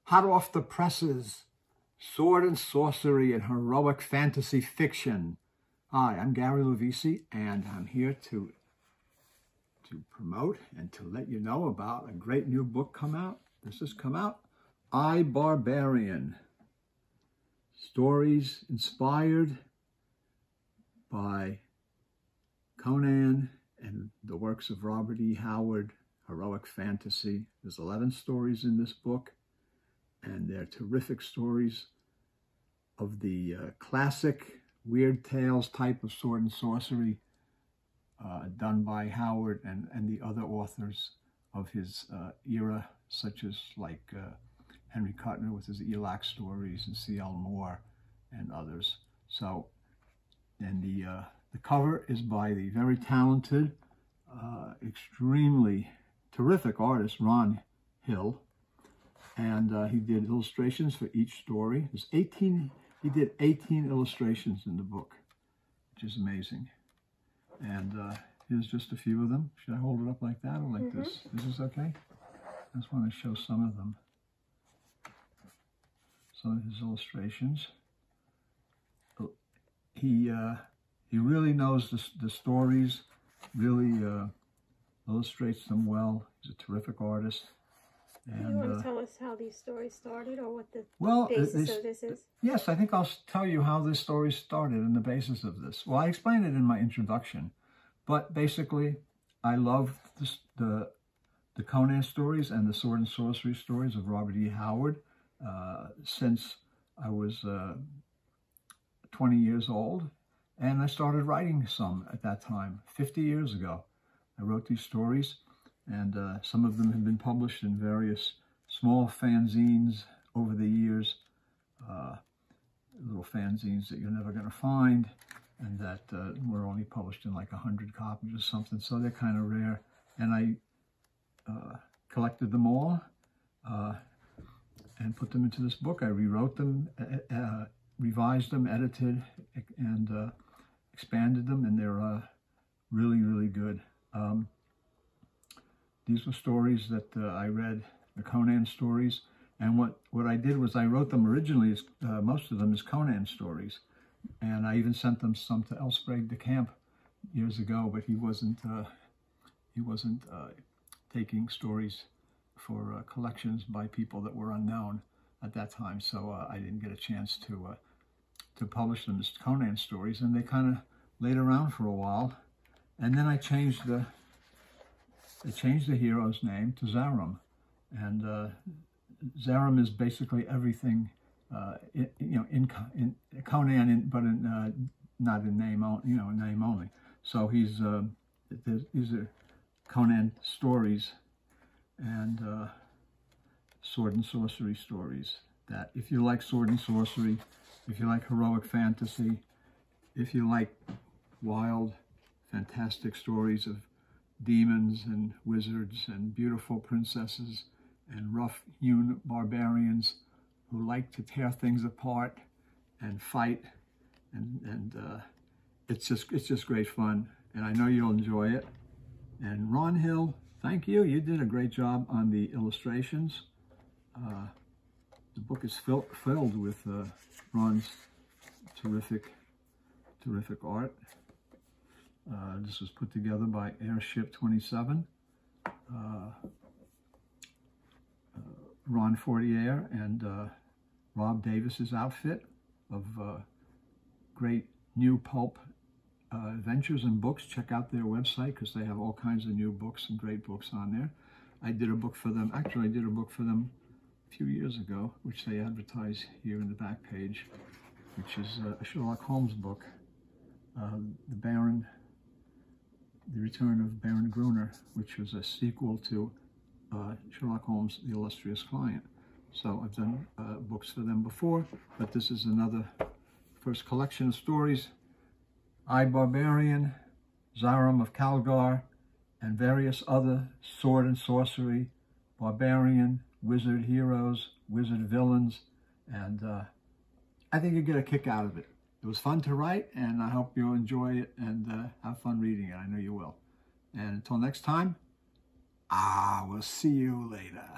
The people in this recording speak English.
hot off the presses, sword and sorcery and heroic fantasy fiction. Hi, I'm Gary Lovisi, and I'm here to promote and to let you know about a great new book come out. This has come out, Barbarian. Stories inspired by Conan and the works of Robert E. Howard, heroic fantasy. There's 11 stories in this book, and they're terrific stories of the classic weird tales type of sword and sorcery done by Howard and the other authors of his era, such as like Henry Kuttner with his Elac stories and C.L. Moore and others. So, and the cover is by the very talented, extremely terrific artist, Ron Hill. And he did illustrations for each story. He did 18 illustrations in the book, which is amazing. And here's just a few of them. Should I hold it up like that or like this? Is this okay? I just want to show some of them. Some of his illustrations. He really knows the stories, really illustrates them well. He's a terrific artist. And, you want to tell us how these stories started, or what the basis of this is? Yes, I think I'll tell you how this story started and the basis of this. Well, I explained it in my introduction, but basically, I love the Conan stories and the sword and sorcery stories of Robert E. Howard since I was 20 years old, and I started writing some at that time, 50 years ago. I wrote these stories, and some of them have been published in various small fanzines over the years, little fanzines that you're never going to find, and that were only published in like 100 copies or something, so they're kind of rare. And I collected them all and put them into this book. I rewrote them, revised them, edited, and expanded them, and they're really, really good. These were stories that I read, the Conan stories, and what I did was I wrote them originally as most of them as Conan stories, and I even sent them some to L. Sprague de Camp years ago, but he wasn't taking stories for collections by people that were unknown at that time, so I didn't get a chance to publish them as Conan stories, and they kind of laid around for a while, and then I changed the hero's name to Zarum, and Zarum is basically everything, in Conan, but not in name, name only. So these are Conan stories and sword and sorcery stories. That if you like sword and sorcery, if you like heroic fantasy, if you like wild, fantastic stories of demons and wizards and beautiful princesses and rough-hewn barbarians who like to tear things apart and fight, and it's just great fun, and I know you'll enjoy it. And Ron Hill, thank you. You did a great job on the illustrations. The book is filled with Ron's terrific art. This was put together by Airship 27, Ron Fortier and Rob Davis's outfit of great new pulp adventures and books. Check out their website because they have all kinds of new books and great books on there. I did a book for them. Actually, I did a book for them a few years ago, which they advertise here in the back page, which is a Sherlock Holmes book, The Return of Baron Gruner, which was a sequel to Sherlock Holmes, The Illustrious Client. So I've done books for them before, but this is another first collection of stories. Barbarian, Zarum of Calgar, and various other sword and sorcery, barbarian, wizard heroes, wizard villains, and I think you get a kick out of it. It was fun to write, and I hope you'll enjoy it and have fun reading it. I know you will. And until next time, we'll see you later.